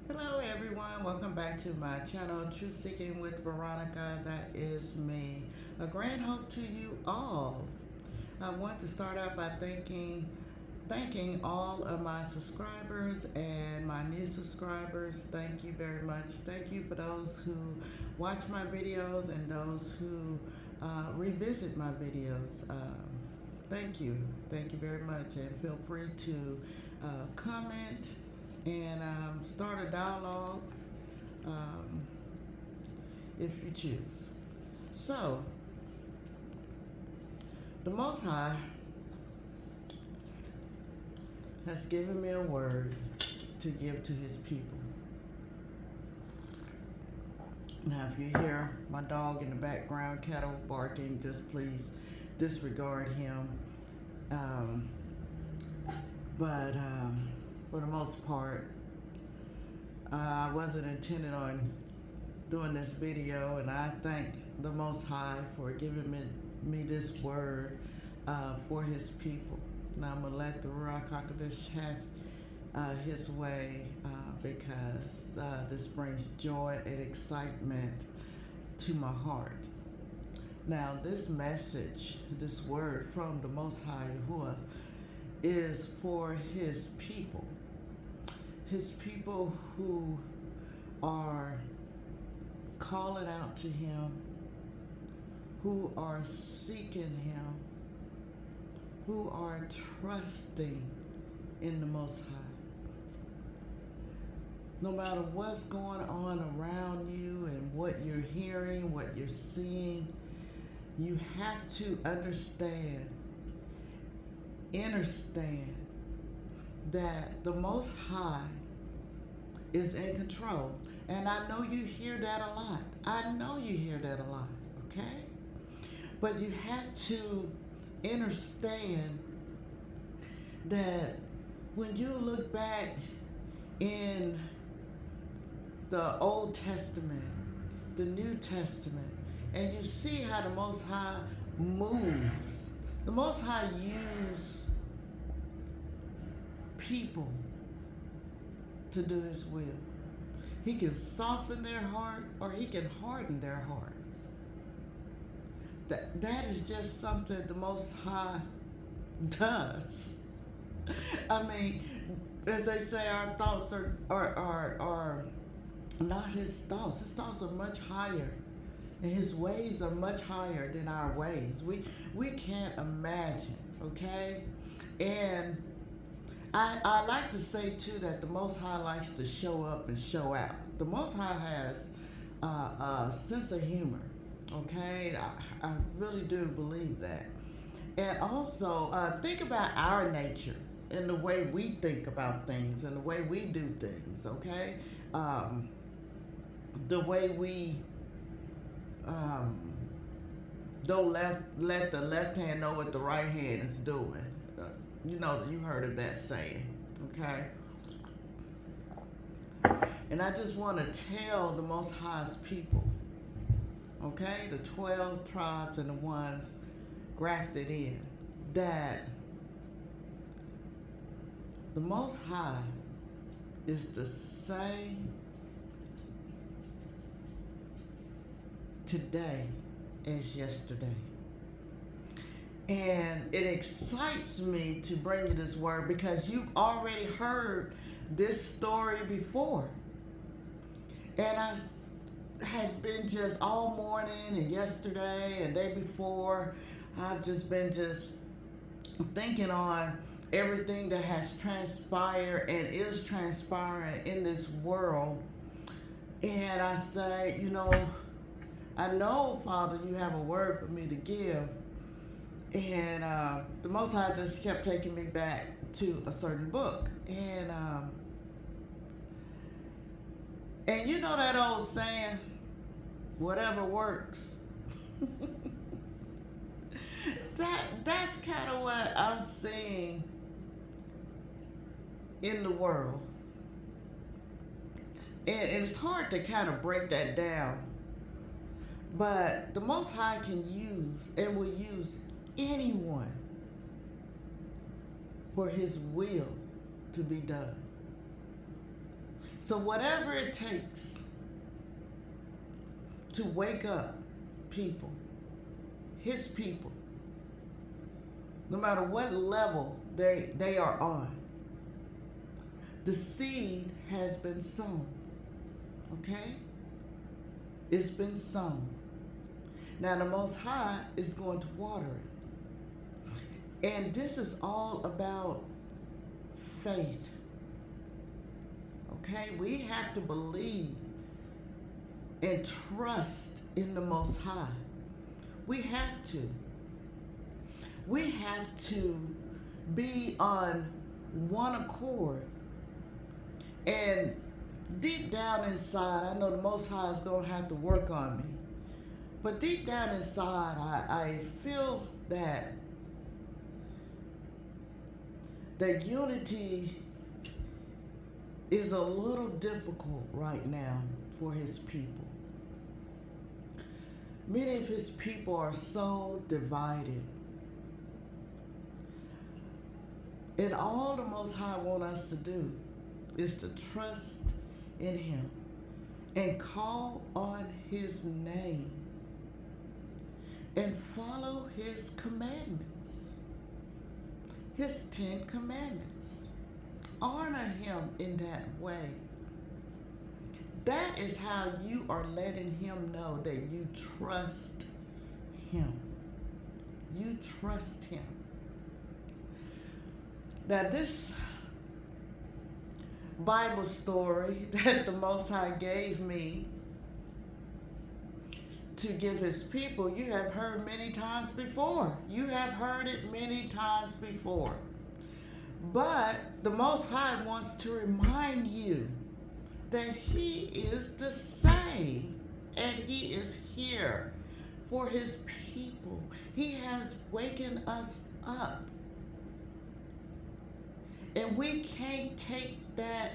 Hello everyone, welcome back to my channel, Truth Seeking with Veronica. That is me. A grand hope to you all. I want to start out by thanking all of my subscribers and my new subscribers. Thank you very much. Thank you for those who watch my videos and those who revisit my videos. Thank you very much, and feel free to comment and start a dialogue um, if you choose. So, the Most High has given me a word to give to his people. Now, if you hear my dog in the background, cattle barking, just please disregard him. Um, but for the most part, I wasn't intending on doing this video, and I thank the Most High for giving me this word for his people. Now I'm gonna let the Ruach HaKodesh have his way because this brings joy and excitement to my heart. Now this message, this word from the Most High Yahuwah, is for his people. His people who are calling out to him, who are seeking him, who are trusting in the Most High. No matter what's going on around you and what you're hearing, what you're seeing, you have to understand that the Most High is in control. And I know you hear that a lot. Okay? But you have to understand that when you look back in the Old Testament, the New Testament, and you see how the Most High moves, the Most High used people to do his will. He can soften their heart or he can harden their hearts. That is just something the Most High does. I mean, as they say, our thoughts are not his thoughts. His thoughts are much higher, and his ways are much higher than our ways. We can't imagine, okay? And I like to say too that the Most High likes to show up and show out. The Most High has a sense of humor, okay? I really do believe that. And also, think about our nature and the way we think about things and the way we do things, okay? The way we don't let the left hand know what the right hand is doing. You know, you heard of that saying, okay? And I just want to tell the Most High's people, okay, the 12 tribes and the ones grafted in, that the Most High is the same today as yesterday. And it excites me to bring you this word because you've already heard this story before. And I had been just all morning and yesterday and day before, I've just been thinking on everything that has transpired and is transpiring in this world. And I say, I know, Father, you have a word for me to give. And the Most High just kept taking me back to a certain book. And you know that old saying, whatever works. That's kind of what I'm seeing in the world. And it's hard to kind of break that down. But the Most High can use and will use anyone for his will to be done. So whatever it takes to wake up people, his people, no matter what level they are on, the seed has been sown. Okay? It's been sown. Now the Most High is going to water it. And this is all about faith. Okay? We have to believe and trust in the Most High. We have to. We have to be on one accord. And deep down inside, I know the Most High is going to have to work on me. But deep down inside, I feel that unity is a little difficult right now for his people. Many of his people are so divided. And all the Most High wants us to do is to trust in him and call on his name and follow his commandments, his 10 commandments. Honor him in that way. That is how you are letting him know that you trust him. You trust him. Now this Bible story that the Most High gave me to give his people, you have heard many times before. You have heard it many times before. But the Most High wants to remind you that he is the same and he is here for his people. He has waken us up. And we can't take that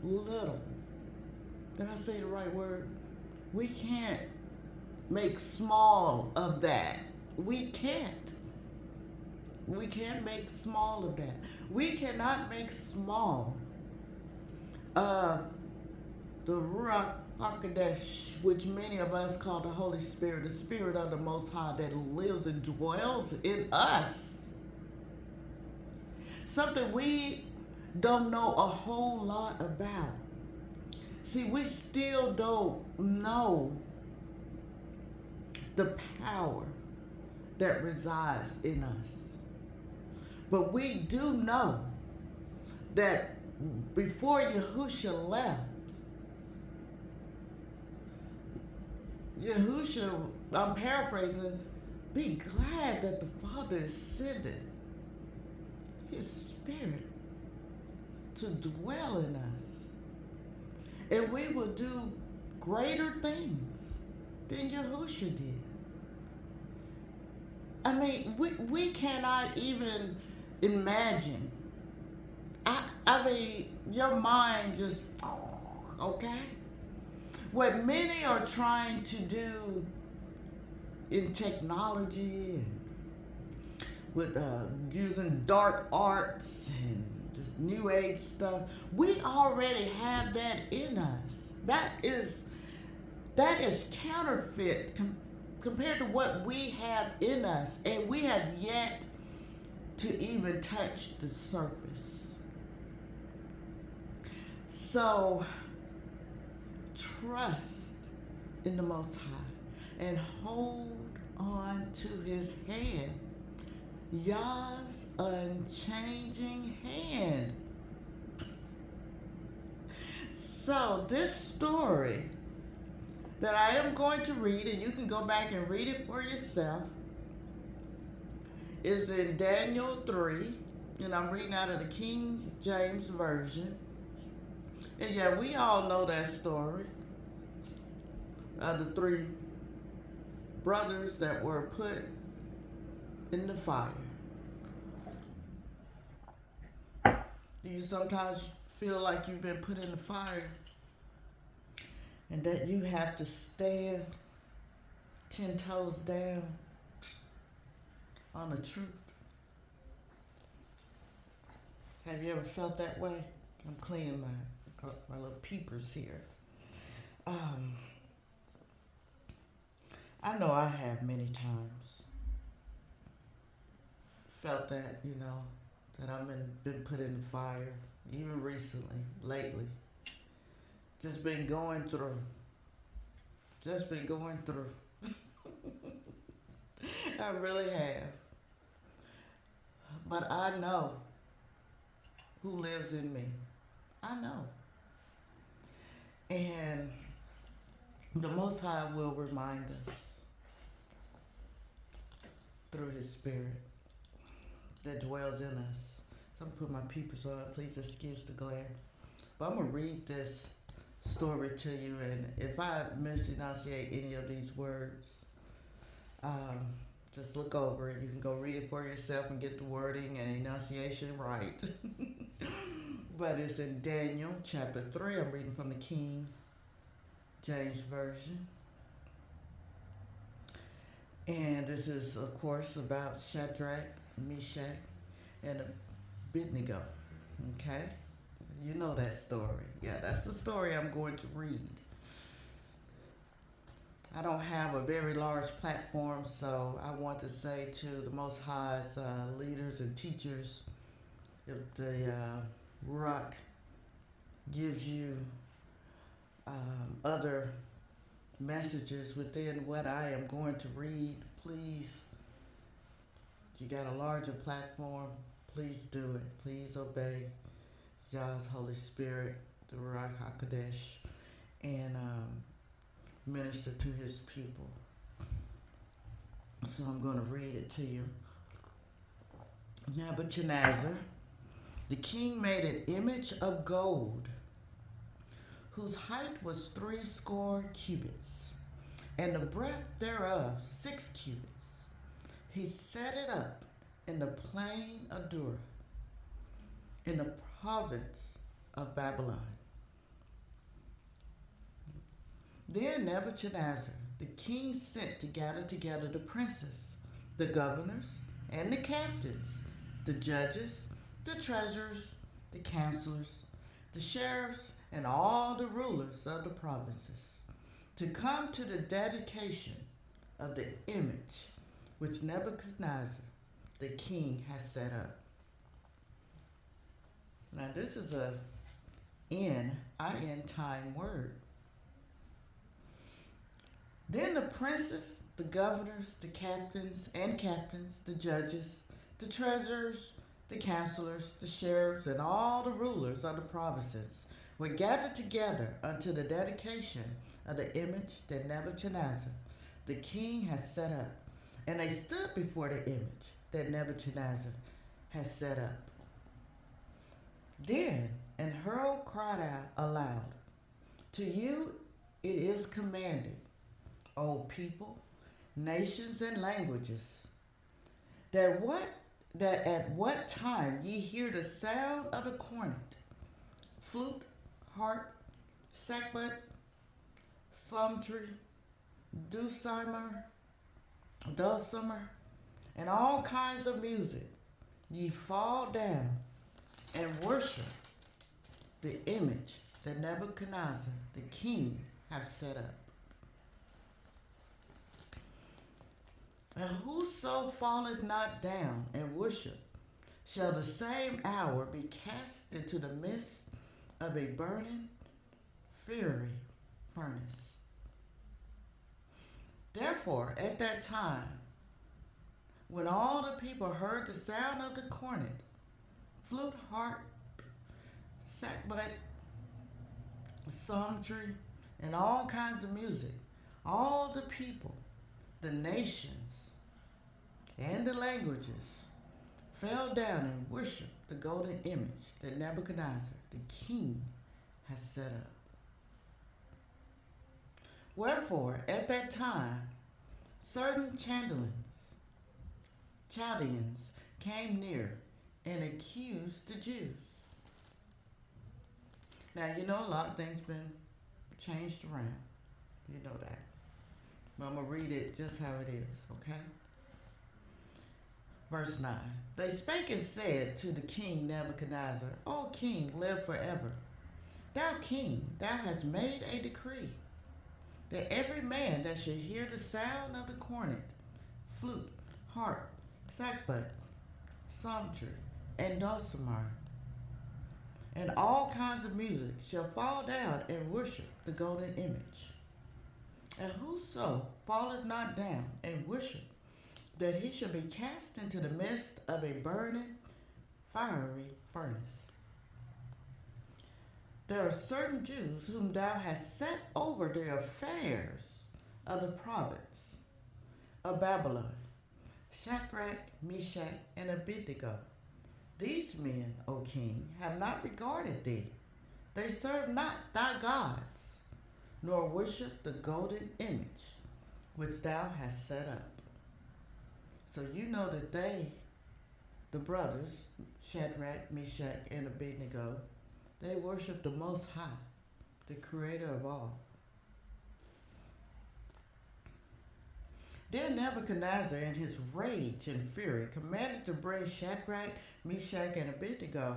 little. Did I say the right word? We can't make small of that. We can't. We can't make small of that. We cannot make small of the Ruach HaKodesh, which many of us call the Holy Spirit, the Spirit of the Most High that lives and dwells in us. Something we don't know a whole lot about. See, we still don't know the power that resides in us. But we do know that before Yahushua left, Yahushua, I'm paraphrasing, be glad that the Father is sending his Spirit to dwell in us. And we will do greater things than Yahushua did. I mean, we cannot even imagine. I mean, your mind just, okay? What many are trying to do in technology and with using dark arts and just new age stuff, we already have that in us. That is counterfeit compared to what we have in us, and we have yet to even touch the surface. So trust in the Most High and hold on to his hand, YAH's unchanging hand. So this story that I am going to read, and you can go back and read it for yourself, is in Daniel 3, and I'm reading out of the King James Version. And yeah, we all know that story of the 3 brothers that were put in the fire. Do you sometimes feel like you've been put in the fire and that you have to stand 10 toes down on the truth? Have you ever felt that way? I'm cleaning mine. my little peepers here. Um, I know I have many times felt that, that I've been put in the fire, even recently, lately. Just been going through. Just been going through. I really have. But I know who lives in me. I know. And the Most High will remind us through His Spirit that dwells in us. So I'm going to put my peepers on. Please excuse the glare. But I'm going to read this story to you. And if I misenunciate any of these words, just look over it. You can go read it for yourself and get the wording and enunciation right. But it's in Daniel chapter 3. I'm reading from the King James Version. And this is, of course, about Shadrach, Meshach, and Abednego. Okay? You know that story. Yeah, that's the story I'm going to read. I don't have a very large platform, so I want to say to the Most High's leaders and teachers, if the rock gives you other messages within what I am going to read, please, if you got a larger platform, please do it. Please obey Yah's Holy Spirit, the Ruach HaKodesh, and minister to His people. So I'm going to read it to you. Nebuchadnezzar, the king made an image of gold, whose height was 60 cubits, and the breadth thereof 6 cubits. He set it up in the plain of Dura, in the province of Babylon. Then Nebuchadnezzar, the king, sent to gather together the princes, the governors, and the captains, the judges, the treasurers, the counselors, the sheriffs, and all the rulers of the provinces, to come to the dedication of the image which Nebuchadnezzar, the king, has set up. Now this is a end time word. Then the princes, the governors, the captains, the judges, the treasurers, the counselors, the sheriffs, and all the rulers of the provinces were gathered together unto the dedication of the image that Nebuchadnezzar, the king, has set up. And they stood before the image that Nebuchadnezzar has set up. Then an herald cried out aloud, "To you it is commanded, O people, nations, and languages, that at what time ye hear the sound of the cornet, flute, harp, sackbut, psaltery, dulcimer, and all kinds of music, ye fall down and worship the image that Nebuchadnezzar the king hath set up. And whoso falleth not down and worship shall the same hour be cast into the midst of a burning fiery furnace. Therefore, at that time, when all the people heard the sound of the cornet, flute, harp, sackbut, psaltery, and all kinds of music, all the people, the nations, and the languages fell down and worshipped the golden image that Nebuchadnezzar the king has set up. Wherefore, at that time, certain Chaldeans came near and accused the Jews. Now, you know a lot of things been changed around. You know that. But I'm going to read it just how it is, okay? Verse 9. They spake and said to the king Nebuchadnezzar, O king, live forever. Thou king, thou hast made a decree that every man that should hear the sound of the cornet, flute, harp, sackbut, psaltery, and dulcimer, and all kinds of music shall fall down and worship the golden image. And whoso falleth not down and worship, that he shall be cast into the midst of a burning, fiery furnace. There are certain Jews whom thou hast set over the affairs of the province of Babylon, Shadrach, Meshach, and Abednego. These men, O king, have not regarded thee. They serve not thy gods, nor worship the golden image which thou hast set up. So you know that they, the brothers, Shadrach, Meshach, and Abednego, they worship the Most High, the Creator of all. Then Nebuchadnezzar, in his rage and fury, commanded to bring Shadrach, Meshach, and Abednego.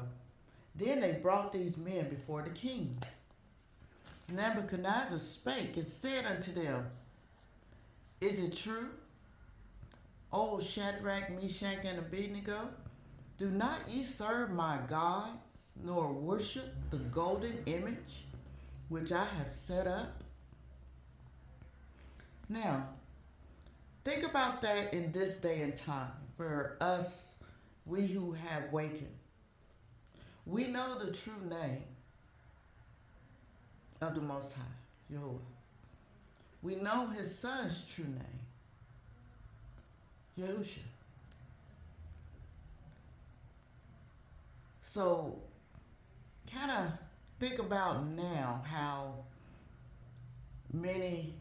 Then they brought these men before the king. Nebuchadnezzar spake and said unto them, Is it true, O Shadrach, Meshach, and Abednego? Do not ye serve my gods, nor worship the golden image which I have set up? Now, think about that in this day and time for us, we who have wakened. We know the true name of the Most High, Yahuwah. We know his son's true name, Yahusha. So, kind of think about now how many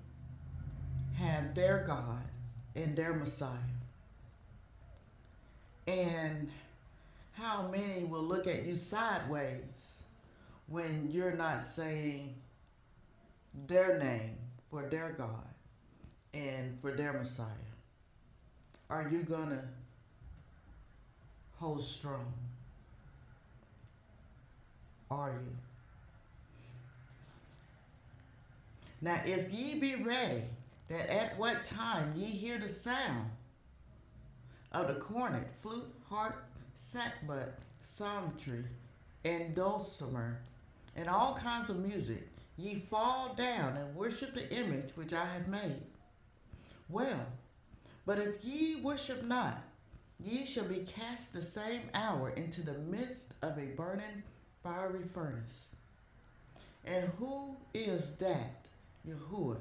have their God and their Messiah. And how many will look at you sideways when you're not saying their name for their God and for their Messiah? Are you going to hold strong? Are you? Now, if ye be ready, that at what time ye hear the sound of the cornet, flute, harp, sackbut, psaltery, and dulcimer, and all kinds of music, ye fall down and worship the image which I have made. Well, but if ye worship not, ye shall be cast the same hour into the midst of a burning fiery furnace. And who is that, Yahuwah,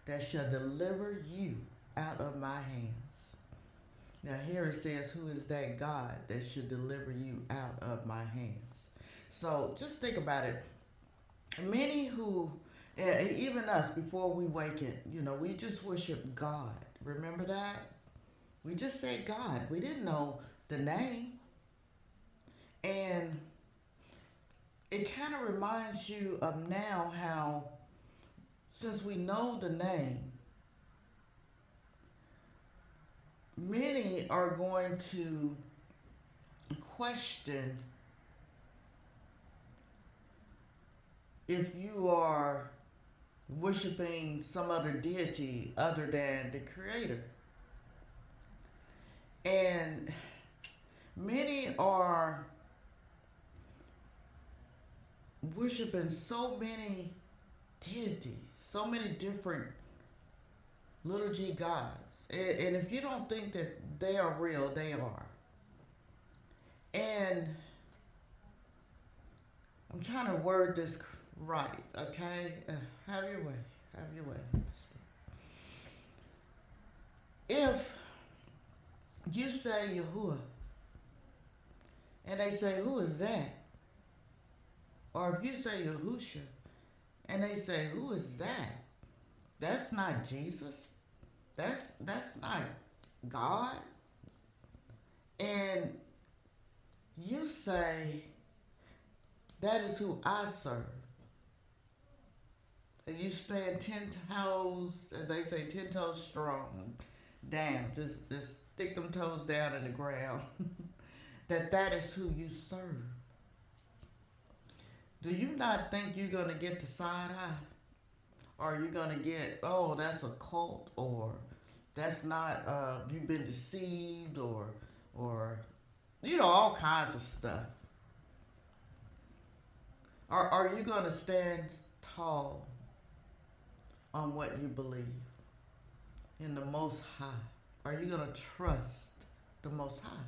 that shall deliver you out of my hands? Now here it says, who is that God that should deliver you out of my hands? So just think about it. Many who, even us, before we waken, we just worship God. Remember that? We just said God. We didn't know the name. And it kind of reminds you of now how, since we know the name, many are going to question if you are worshiping some other deity other than the Creator. And many are worshiping so many deities, so many different little g gods. And if you don't think that they are real, they are. And I'm trying to word this right, okay? Have your way. Have your way. If you say Yahuwah, and they say, who is that? Or if you say Yahusha, and they say, who is that? That's not Jesus. That's not God. And you say, that is who I serve. And you stand 10 toes, as they say, 10 toes strong, down. Just stick them toes down in the ground. that is who you serve. Do you not think you're going to get the side eye? Or you're going to get, oh, that's a cult, or that's not, you've been deceived, or, all kinds of stuff. Or are you going to stand tall on what you believe in the Most High? Are you going to trust the Most High?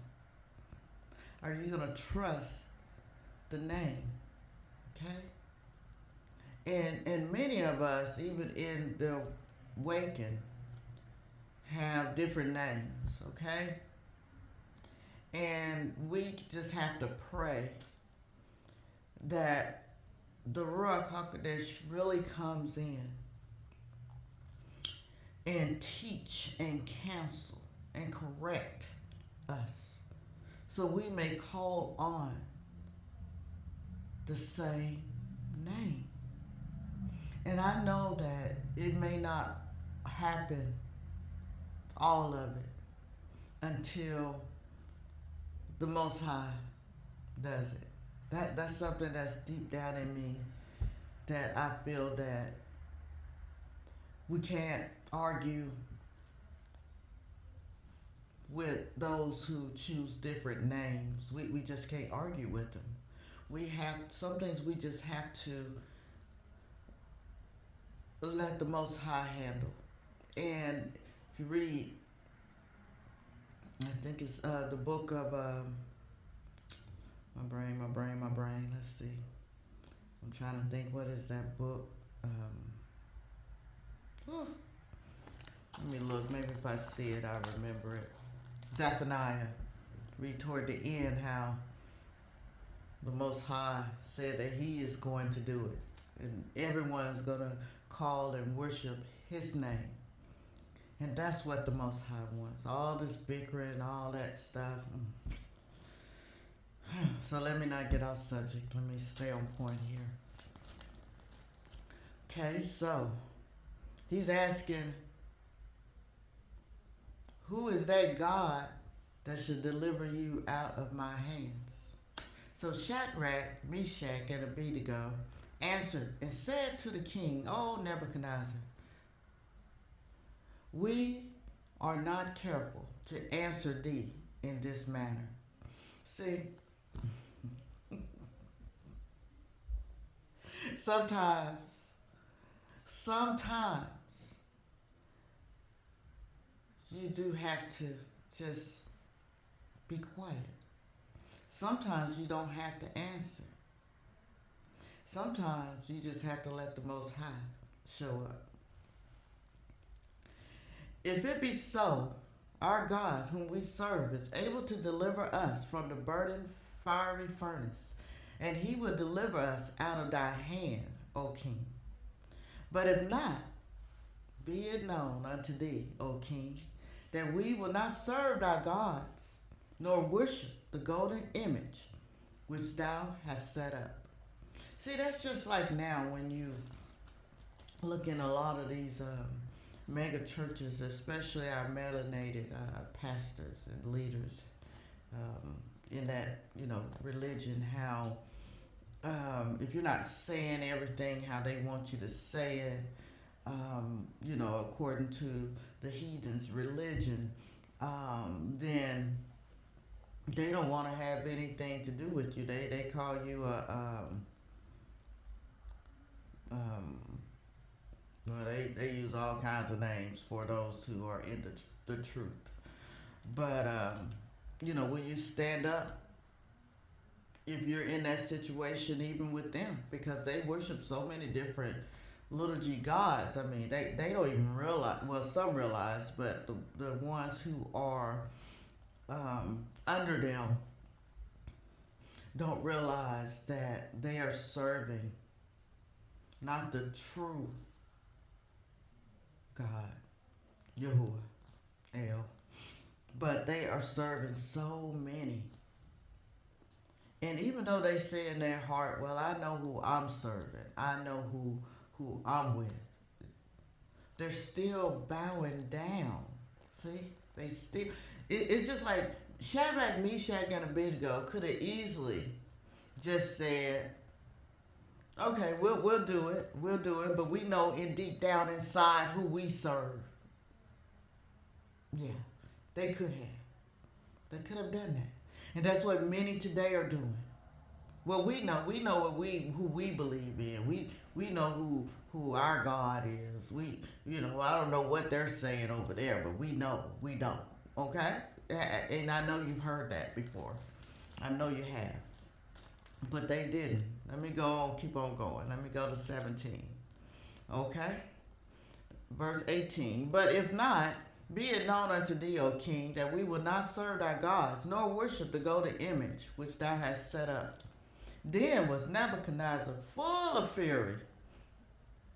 Are you going to trust the name? Okay? And many of us, even in the waking, have different names, okay? And we just have to pray that the Ruach HaKodesh really comes in and teach and counsel and correct us so we may call on the same name. And I know that it may not happen, all of it, until the Most High does it. That's something that's deep down in me, that I feel that we can't argue with those who choose different names. We just can't argue with them. Some things we just have to let the Most High handle. And if you read, I think it's the book of my brain. Let's see. I'm trying to think. What is that book? Let me look. Maybe if I see it, I'll remember it. Zephaniah. Read toward the end how the Most High said that He is going to do it, and everyone's going to call and worship His name. And that's what the Most High wants. All this bickering, all that stuff. So let me not get off subject. Let me stay on point here. Okay, so He's asking, who is that God that should deliver you out of my hands? So Shadrach, Meshach, and Abednego answered and said to the king, O Nebuchadnezzar, we are not careful to answer thee in this manner. See, sometimes you do have to just be quiet. Sometimes you don't have to answer. Sometimes you just have to let the Most High show up. If it be so, our God, whom we serve, is able to deliver us from the burning fiery furnace, and He will deliver us out of thy hand, O King. But if not, be it known unto thee, O King, that we will not serve thy gods, nor worship the golden image which thou hast set up. See, that's just like now when you look in a lot of these mega churches, especially our melanated pastors and leaders in that, religion, how if you're not saying everything how they want you to say it, according to the heathens' religion, then they don't want to have anything to do with you. They call you they use all kinds of names for those who are in the truth. But when you stand up, if you're in that situation, even with them, because they worship so many different little g gods. I mean, they don't even realize. Well, some realize, but the ones who are under them don't realize that they are serving not the true God, Yahuwah, El, but they are serving so many. And even though they say in their heart, well, I know who I'm serving, I know who I'm with, they're still bowing down. See? They still, it's just like Shadrach, Meshach, and Abednego could have easily just said, Okay, we'll do it. We'll do it. But we know in deep down inside who we serve. Yeah, they could have. They could have done that, and that's what many today are doing. Well, we know what we who we believe in. We know who our God is. I don't know what they're saying over there, but we know we don't. Okay, and I know you've heard that before. I know you have, but they didn't. Let me go on, keep on going. Let me go to 17. Okay, verse 18. But if not, be it known unto thee, O king, that we will not serve thy gods, nor worship the golden image which thou hast set up. Then was Nebuchadnezzar full of fury.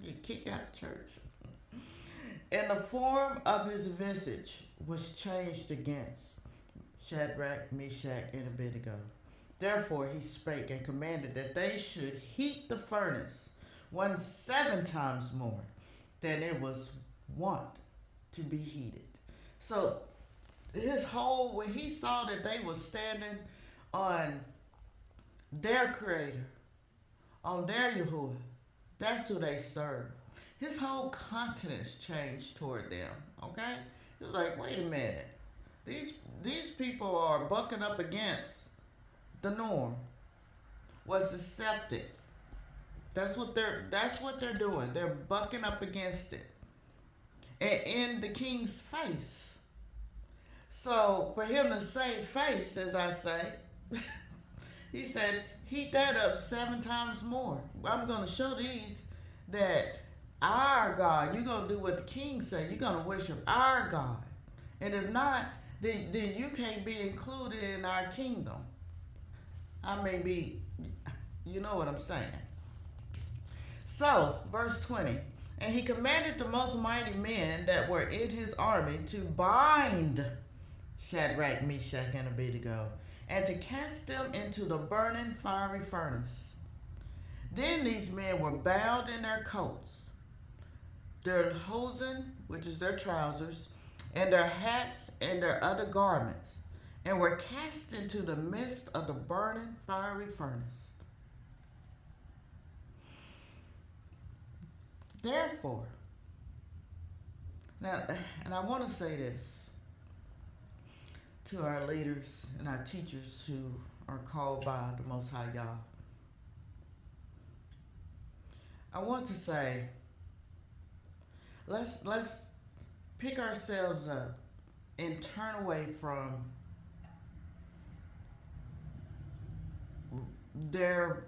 He kicked out of church. And the form of his visage was changed against Shadrach, Meshach, and Abednego. Therefore he spake and commanded that they should heat the furnace 7 times more than it was wont to be heated. So when he saw that they were standing on their creator, on their Yahuwah, that's who they serve. His whole countenance changed toward them. Okay? He was like, wait a minute. These people are bucking up against the norm. What's accepted. That's what they're doing. They're bucking up against it. And in the king's face. So for him to say face, as I say, he said, heat that up 7 times more. I'm going to show these that our God, you're going to do what the king said. You're going to worship our God. And if not, then you can't be included in our kingdom. I may be, you know what I'm saying. So, verse 20. And he commanded the most mighty men that were in his army to bind Shadrach, Meshach, and Abednego, and to cast them into the burning fiery furnace. Then these men were bound in their coats, their hosen, which is their trousers, and their hats and their other garments, and were cast into the midst of the burning fiery furnace. Therefore, now, and I want to say this to our leaders and our teachers who are called by the Most High YAH. I want to say, let's pick ourselves up and turn away from their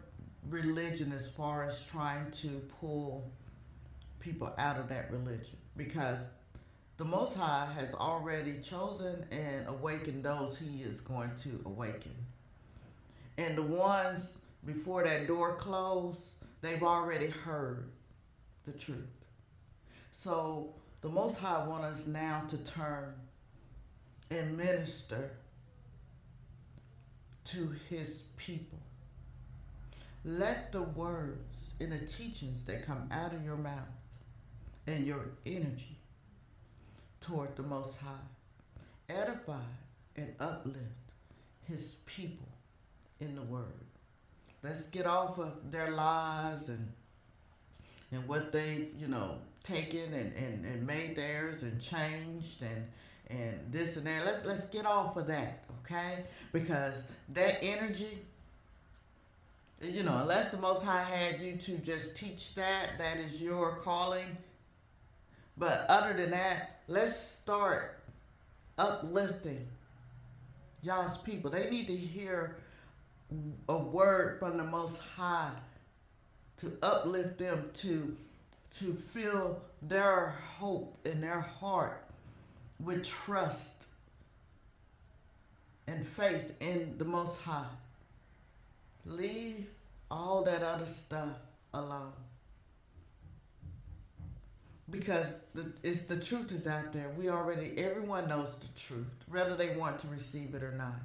religion as far as trying to pull people out of that religion, because the Most High has already chosen and awakened those he is going to awaken. And the ones before that door closed, they've already heard the truth. So the Most High wants us now to turn and minister to his people. Let the words and the teachings that come out of your mouth and your energy toward the Most High edify and uplift his people in the word. Let's get off of their lies and what they've, taken and made theirs and changed and this and that. Let's get off of that, okay? Because that energy, unless the Most High had you to just teach that is your calling. But other than that, let's start uplifting y'all's people. They need to hear a word from the Most High to uplift them, to fill their hope in their heart with trust and faith in the Most High. Leave all that other stuff alone. Because the truth is out there. Everyone knows the truth, whether they want to receive it or not.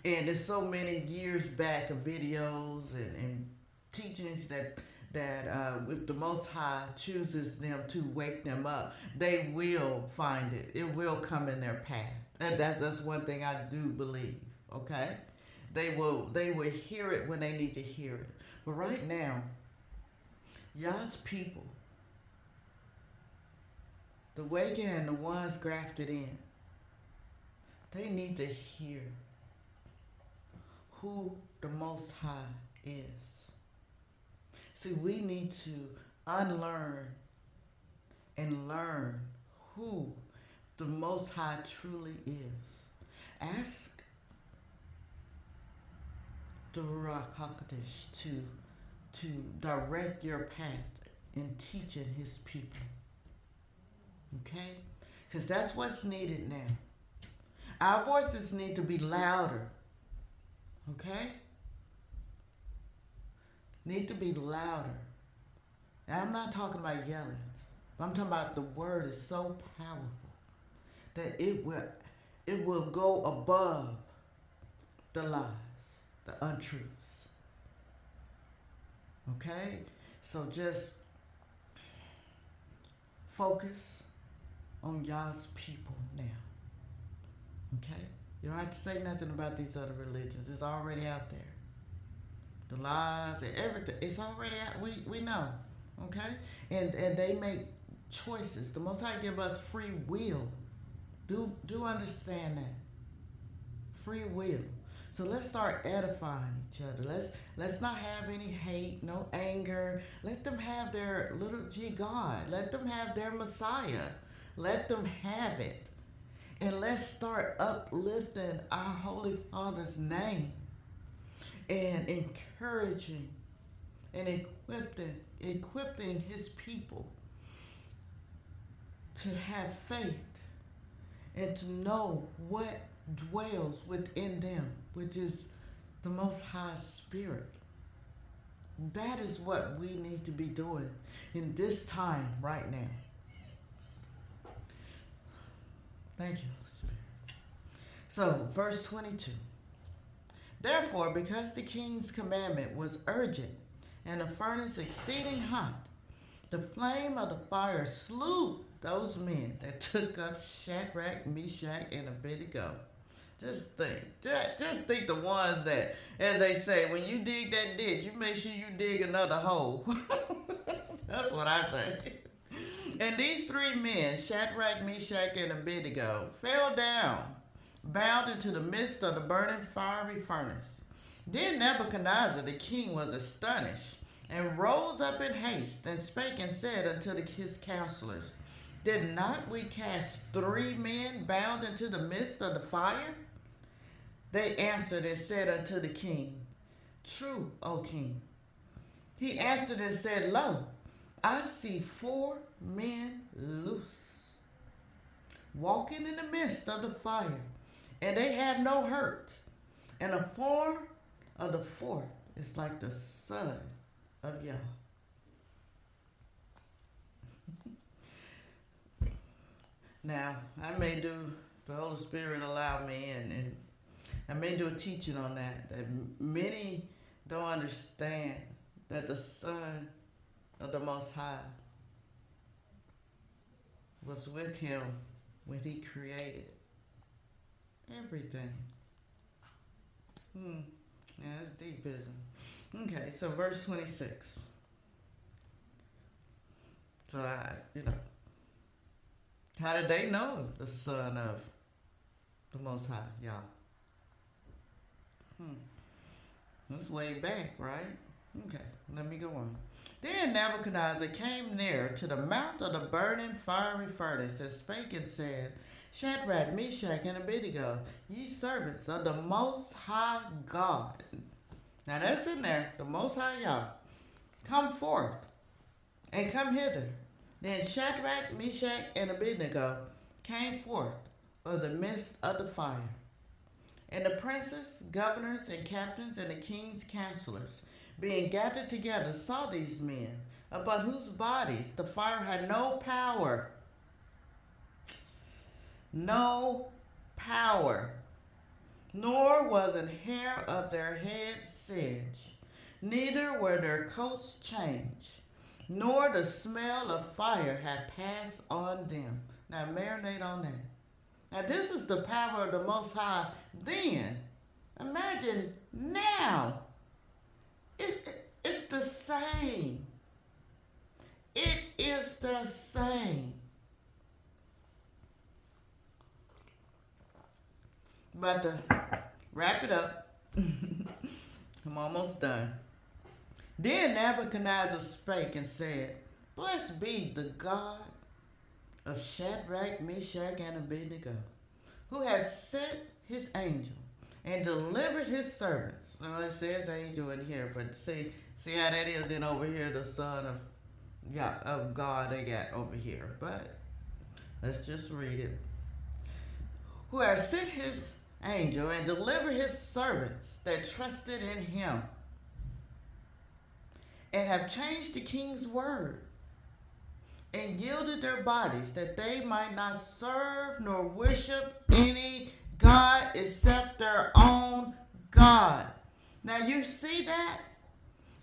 And there's so many years back of videos and teachings that if the Most High chooses them to wake them up, they will find it. It will come in their path. And that's one thing I do believe, okay? They will hear it when they need to hear it. But right now, Yah's people, the waking and the ones grafted in, they need to hear who the Most High is. See, we need to unlearn and learn who the Most High truly is. Ask the Ruach HaKodesh to direct your path in teaching His people. Okay? Because that's what's needed now. Our voices need to be louder. Okay? Need to be louder. And I'm not talking about yelling. But I'm talking about the word is so powerful that it will go above the lies, the untruths. Okay? So just focus on Yah's people now. Okay? You don't have to say nothing about these other religions. It's already out there. The lies and everything. It's already out. We know. Okay? And they make choices. The Most High give us free will. Do understand that. Free will. So let's start edifying each other. Let's not have any hate, no anger. Let them have their little G God. Let them have their Messiah. Let them have it. And let's start uplifting our Holy Father's name and encouraging and equipping His people to have faith and to know what dwells within them, which is the Most High Spirit. That is what we need to be doing in this time right now. Thank you, Spirit. So, verse 22. Therefore, because the king's commandment was urgent and the furnace exceeding hot, the flame of the fire slew those men that took up Shadrach, Meshach, and Abednego. Just think the ones that, as they say, when you dig that ditch, you make sure you dig another hole. That's what I say. And these three men, Shadrach, Meshach, and Abednego, fell down, bound into the midst of the burning fiery furnace. Then Nebuchadnezzar the king was astonished, and rose up in haste, and spake and said unto his counselors, Did not we cast 3 men bound into the midst of the fire? They answered and said unto the king, True, O king. He answered and said, Lo, I see 4 men loose, walking in the midst of the fire, and they have no hurt. And the form of the 4th is like the Son of YAH. Now, the Holy Spirit allow me, and I may do a teaching on that many don't understand that the Son of the Most High was with Him when He created everything. Yeah, that's deep, isn't it? Okay, so verse 26. So how did they know the Son of the Most High, y'all? That's way back, right? Okay, let me go on. Then Nebuchadnezzar came near to the mouth of the burning fiery furnace and spake and said, Shadrach, Meshach, and Abednego, ye servants of the Most High God. Now that's in there, the Most High Yah. Come forth and come hither. Then Shadrach, Meshach, and Abednego came forth of the midst of the fire. And the princes, governors, and captains, and the king's counselors, being gathered together, saw these men, upon whose bodies the fire had no power. No power. Nor was an hair of their heads singed, neither were their coats changed, nor the smell of fire had passed on them. Now marinate on that. Now this is the power of the Most High then. Imagine now. It's the same. the same. But to wrap it up, I'm almost done. Then Nebuchadnezzar spake and said, Blessed be the God of Shadrach, Meshach, and Abednego, who has sent his angel and delivered his servants. Now it says angel in here, but see how that is. Then over here, the Son of God they got over here. But let's just read it. Who has sent his angel and delivered his servants that trusted in him, and have changed the king's word, and yielded their bodies that they might not serve nor worship any God except their own God. Now you see that?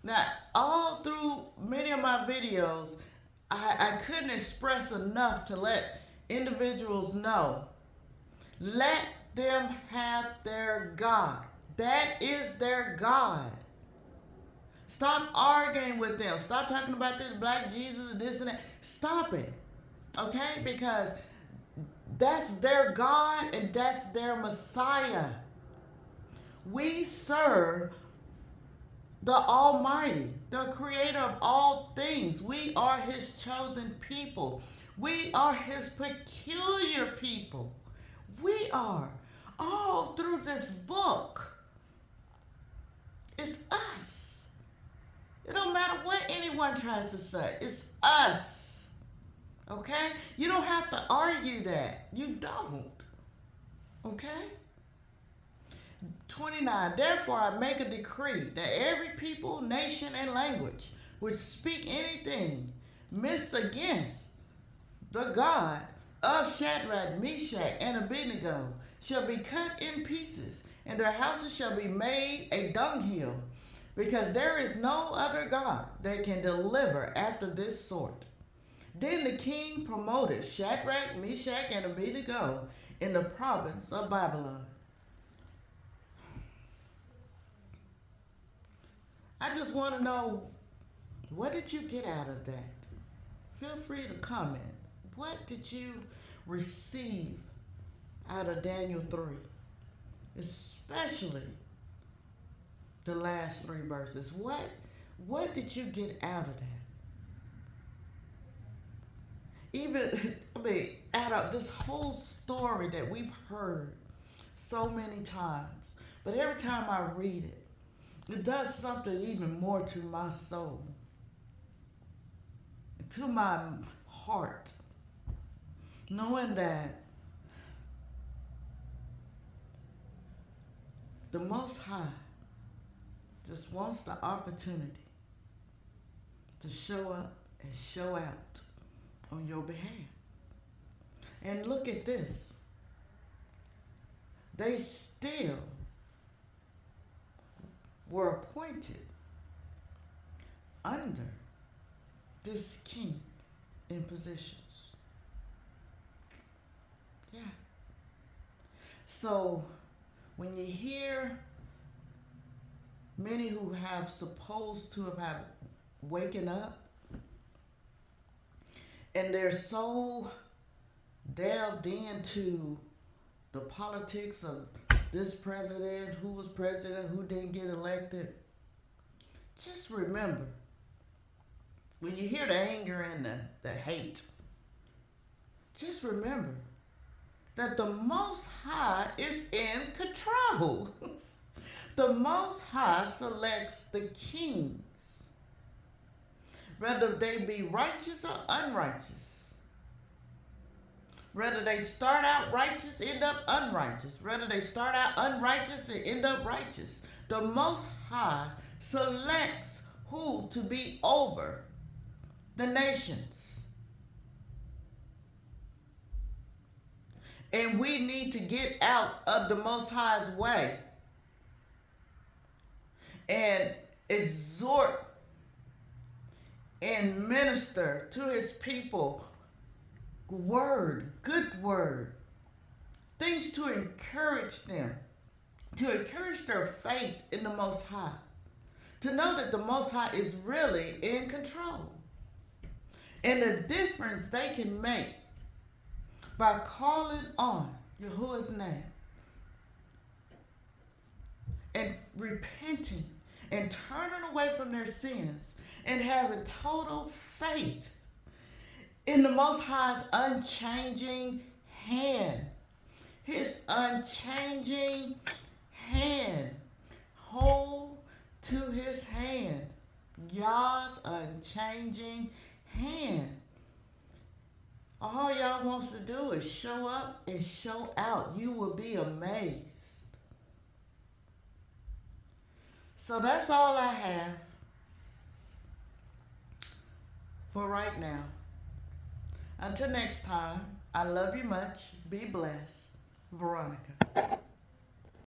Now all through many of my videos, I couldn't express enough to let individuals know. Let them have their God. That is their God. Stop arguing with them. Stop talking about this black Jesus and this and that. Stop it. Okay? Because that's their God and that's their Messiah. We serve the Almighty, the creator of all things. We are his chosen people. We are his peculiar people. We are. All through this book. It's us. It don't matter what anyone tries to say. It's us. Okay? You don't have to argue that. You don't. Okay? 29. Therefore I make a decree that every people, nation, and language which speak anything mis against the God of Shadrach, Meshach, and Abednego shall be cut in pieces, and their houses shall be made a dunghill, because there is no other God that can deliver after this sort. Then the king promoted Shadrach, Meshach, and Abednego in the province of Babylon. I just want to know, what did you get out of that? Feel free to comment. What did you receive out of Daniel 3? Especially the last 3 verses. What did you get out of that? Even, out of this whole story that we've heard so many times, but every time I read it, it does something even more to my soul, to my heart, knowing that the Most High just wants the opportunity to show up and show out on your behalf. And look at this. They still were appointed under this king in positions. Yeah. So when you hear many who have supposed to have waken up, and they're so delved into the politics of this president, who was president, who didn't get elected, just remember, when you hear the anger and the hate, just remember that the Most High is in control. The Most High selects the kings, whether they be righteous or unrighteous. Whether they start out righteous, end up unrighteous. Whether they start out unrighteous and end up righteous. The Most High selects who to be over the nations. And we need to get out of the Most High's way and exhort and minister to his people word, good word, things to encourage them, to encourage their faith in the Most High, to know that the Most High is really in control. And the difference they can make by calling on Yahuwah's name and repenting and turning away from their sins and having total faith in the Most High's unchanging hand. His unchanging hand. Hold to his hand. Yah's unchanging hand. All y'all wants to do is show up and show out. You will be amazed. So that's all I have for right now. Until next time, I love you much. Be blessed. Veronica.